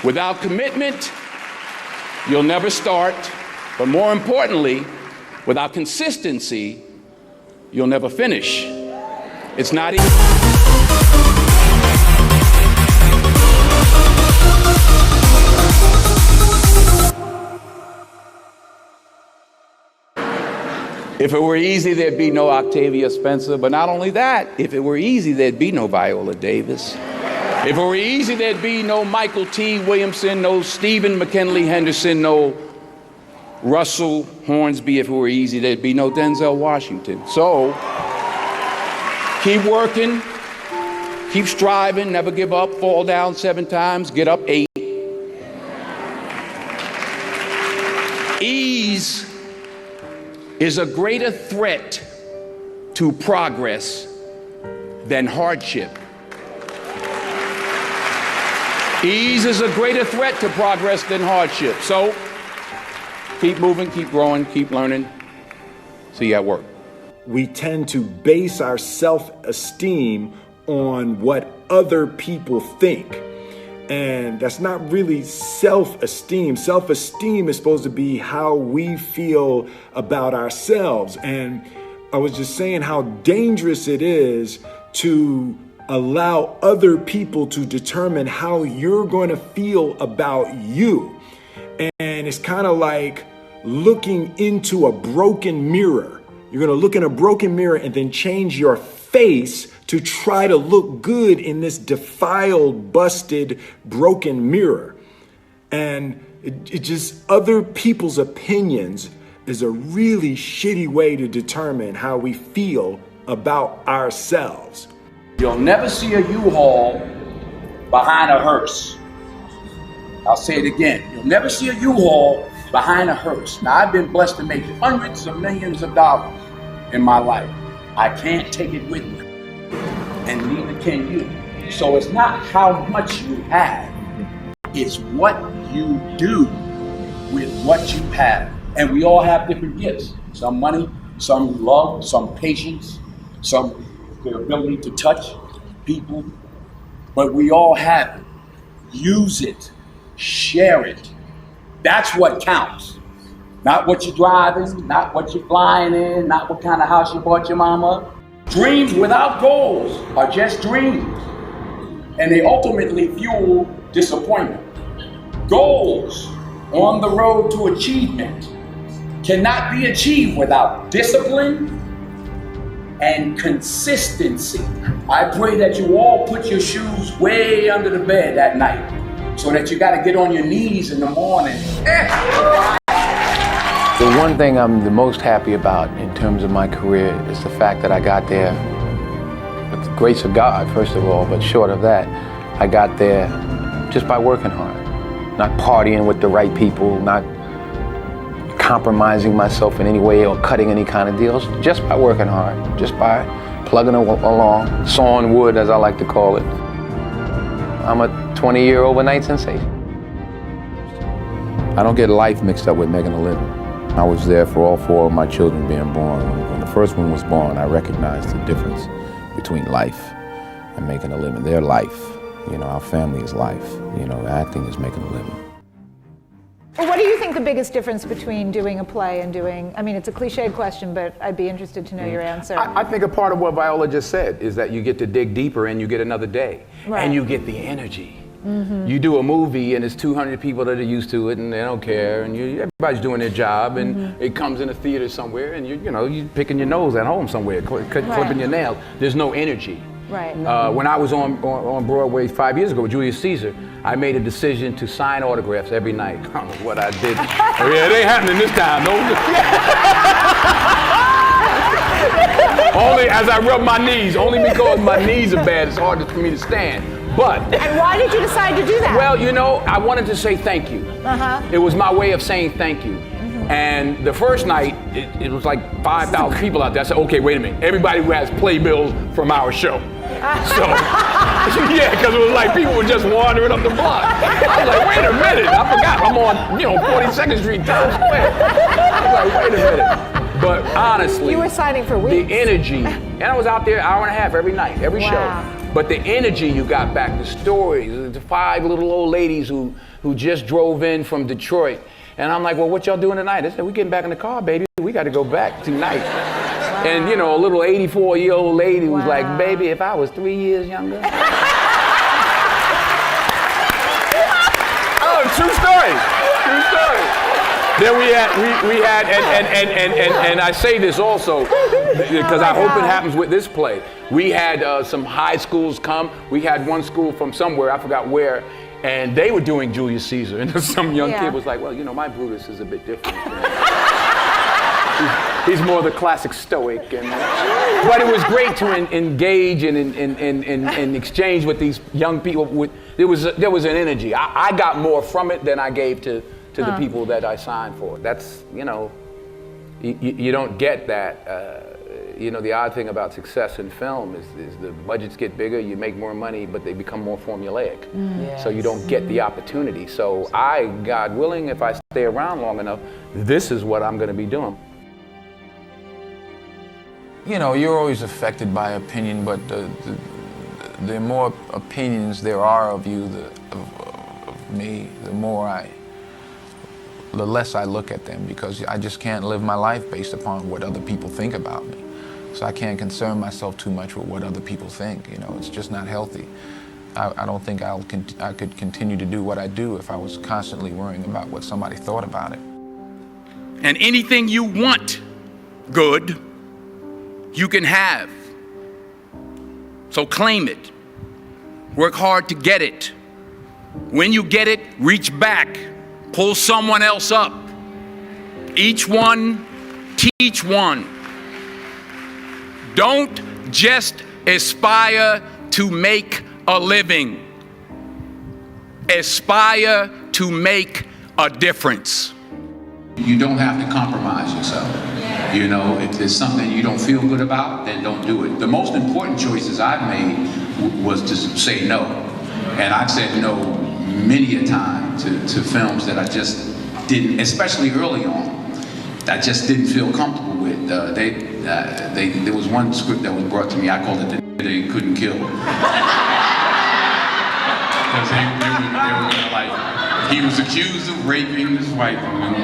Without commitment, you'll never start. But more importantly, without consistency, you'll never finish. It's not easy. If it were easy, there'd be no Octavia Spencer. But not only that, if it were easy, there'd be no Viola Davis. If it were easy, there'd be no Michael T. Williamson, no Stephen McKinley Henderson, no Russell Hornsby. If it were easy, there'd be no Denzel Washington. So, keep working, keep striving, never give up, fall down 7 times, get up 8. Ease is a greater threat to progress than hardship. Ease is a greater threat to progress than hardship. So, keep moving, keep growing, keep learning. See you at work. We tend to base our self-esteem on what other people think. And that's not really self-esteem. Self-esteem is supposed to be how we feel about ourselves. And I was just saying how dangerous it is to allow other people to determine how you're going to feel about you. And it's kind of like looking into a broken mirror. You're going to look in a broken mirror and then change your face to try to look good in this defiled, busted, broken mirror. And it just, other people's opinions is a really shitty way to determine how we feel about ourselves. You'll never see a U-Haul behind a hearse. I'll say it again. You'll never see a U-Haul behind a hearse. Now, I've been blessed to make hundreds of millions of dollars in my life. I can't take it with me, and neither can you. So it's not how much you have, it's what you do with what you have. And we all have different gifts. Some money, some love, some patience, some the ability to touch people, but we all have it. Use it, share it. That's what counts. Not what you're driving, not what you're flying in, not what kind of house you bought your mama. Dreams without goals are just dreams, and they ultimately fuel disappointment. Goals on the road to achievement cannot be achieved without discipline and consistency. I pray that you all put your shoes way under the bed at night so that you gotta get on your knees in the morning. The one thing I'm the most happy about in terms of my career is the fact that I got there with the grace of God, first of all, but short of that, I got there just by working hard, not partying with the right people, not compromising myself in any way or cutting any kind of deals, just by working hard, just by plugging along, sawing wood, as I like to call it. I'm a 20-year overnight sensation. I don't get life mixed up with making a living. I was there for all 4 of my children being born. When the first one was born, I recognized the difference between life and making a living. Their life, our family is life. Acting is making a living. What do you think the biggest difference between doing a play and doing, it's a cliched question, but I'd be interested to know your answer. I think a part of what Viola just said is that you get to dig deeper and you get another day. Right. And you get the energy. Mm-hmm. You do a movie and it's 200 people that are used to it and they don't care, and everybody's doing their job, and it comes in a theater somewhere and you're picking your nose at home somewhere, clipping your nails. There's no energy. Right. When I was on Broadway 5 years ago with Julius Caesar, I made a decision to sign autographs every night. I don't know what I did. It ain't happening this time. No. Only as I rub my knees, only because my knees are bad, it's hard for me to stand. But. And why did you decide to do that? Well, I wanted to say thank you. It was my way of saying thank you. And the first night, it was like 5,000 people out there. I said, okay, wait a minute. Everybody who has playbills from our show. So, because it was like people were just wandering up the block. I was like, wait a minute. I forgot I'm on, 42nd Street, Times Square. I was like, wait a minute. But honestly, you were signing for weeks. The energy, and I was out there an hour and a half every night, every show. But the energy you got back, the stories, the 5 little old ladies who just drove in from Detroit. And I'm like, well, what y'all doing tonight? They said, we getting back in the car, baby. We got to go back tonight. Wow. And you know, a little 84-year-old lady was like, baby, if I was 3 years younger. Oh, true story. True story. Then we had, and I say this also because I hope it happens with this play. We had some high schools come. We had one school from somewhere, I forgot where, and they were doing Julius Caesar. And some young kid was like, well, you know, my Brutus is a bit different. He's more the classic stoic. But it was great to engage and exchange with these young people. There was an energy. I got more from it than I gave to the people that I signed for. That's, you know, you don't get that. You know, the odd thing about success in film is the budgets get bigger, you make more money, but they become more formulaic. So you don't get the opportunity. So God willing, if I stay around long enough, this is what I'm going to be doing. You know, you're always affected by opinion, but the more opinions there are of you, of me, the less I look at them, because I just can't live my life based upon what other people think about me. So I can't concern myself too much with what other people think. You know, it's just not healthy. I don't think I could continue to do what I do if I was constantly worrying about what somebody thought about it. And anything you want good, you can have. So claim it. Work hard to get it. When you get it, reach back. Pull someone else up. Each one, teach one. Don't just aspire to make a living. Aspire to make a difference. You don't have to compromise yourself. You know, if there's something you don't feel good about, then don't do it. The most important choices I've made was to say no. And I've said no many a time to films that I just didn't, especially early on, I just didn't feel comfortable with. There was one script that was brought to me, I called it The They Couldn't Kill. Because they were like, he was accused of raping this white woman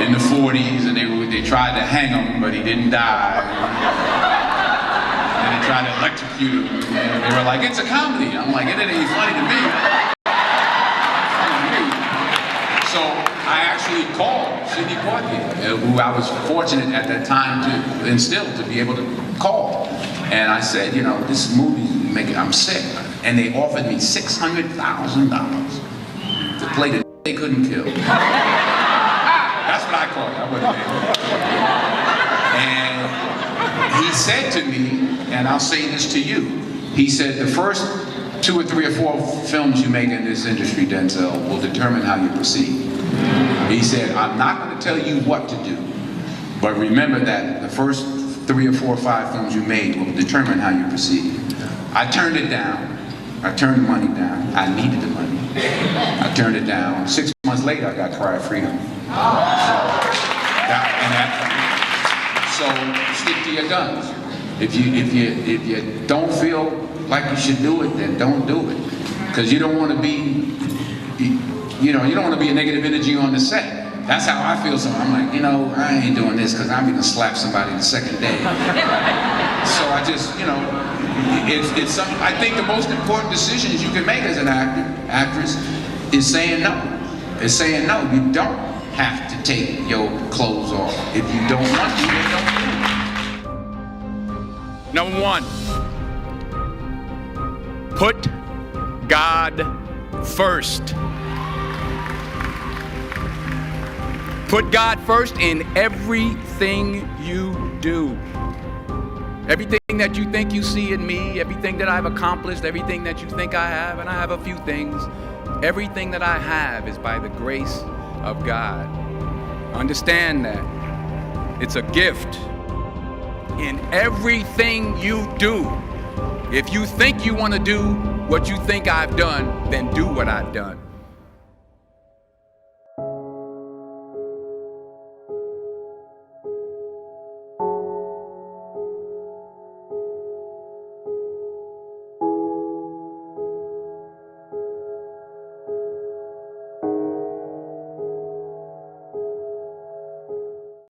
in the 40s, and they tried to hang him, but he didn't die. And they tried to electrocute him. And they were like, it's a comedy. I'm like, it ain't funny to me. So I actually called Sidney Poitier, who I was fortunate at that time to instill, to be able to call. And I said, you know, this movie, I'm sick. And they offered me $600,000 to play The They Couldn't Kill. That's what I called it. I wasn't there. And he said to me, and I'll say this to you, he said, the first 2 or 3 or 4 films you make in this industry, Denzel, will determine how you proceed. He said, I'm not going to tell you what to do, but remember that the first 3 or 4 or 5 films you made will determine how you proceed. I turned it down. I turned the money down. I needed the money. I turned it down. 6 months later, I got Cry of Freedom. So stick to your guns. If you don't feel like you should do it, then don't do it. Because you don't want to be, you don't want to be a negative energy on the set. That's how I feel. So I'm like, I ain't doing this because I'm gonna slap somebody the second day. So I just, it's something. I think the most important decisions you can make as an actress, is saying no. Is saying no. You don't have to take your clothes off. If you don't want to, then don't do it. Number 1, put God first. Put God first in everything you do. Everything that you think you see in me, everything that I've accomplished, everything that you think I have, and I have a few things, everything that I have is by the grace of God. Understand that. It's a gift. In everything you do, if you think you want to do what you think I've done, then do what I've done.